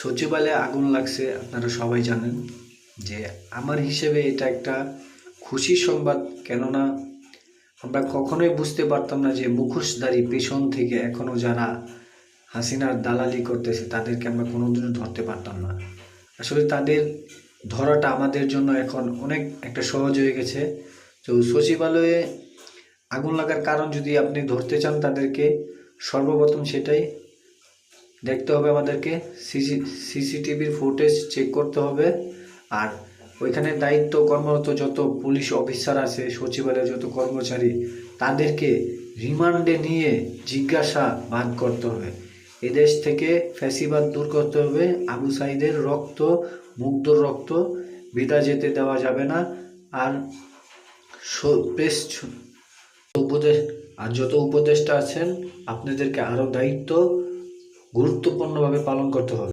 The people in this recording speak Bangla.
সচিবালয়ে আগুন লাগছে আপনারা সবাই জানেন। যে আমার হিসেবে এটা একটা খুশির সংবাদ, কেননা আমরা কখনোই বুঝতে পারতাম না যে মুখোশধারী পেছন থেকে এখনো যারা হাসিনার দালালি করতেছে তাদেরকে আমরা কোনোদিনও ধরতে পারতাম না। আসলে তাদের ধরাটা আমাদের জন্য এখন অনেক একটা সহজ হয়ে গেছে। তো সচিবালয়ে আগুন লাগার কারণ যদি আপনি ধরতে চান তাদেরকে, সর্বপ্রথম সেটাই দেখতে হবে আমাদেরকে, সিসিটিভির ফুটেজ চেক করতে হবে। আর ওইখানে দায়িত্ব কর্মরত যত পুলিশ অফিসার আছে, সচিবালয়ের যত কর্মচারী, তাদেরকে রিমান্ডে নিয়ে জিজ্ঞাসাবাদ করতে হবে। এদেশ থেকে ফ্যাসিবাদ দূর করতে হবে। আবু সাইদের রক্ত, মুগ্ধর রক্ত বৃথা যেতে দেওয়া যাবে না। আর প্রেস উপদেশ আর যত উপদেষ্টা আছেন, আপনাদেরকে আরও দায়িত্ব গুরুত্বপূর্ণভাবে পালন করতে হবে।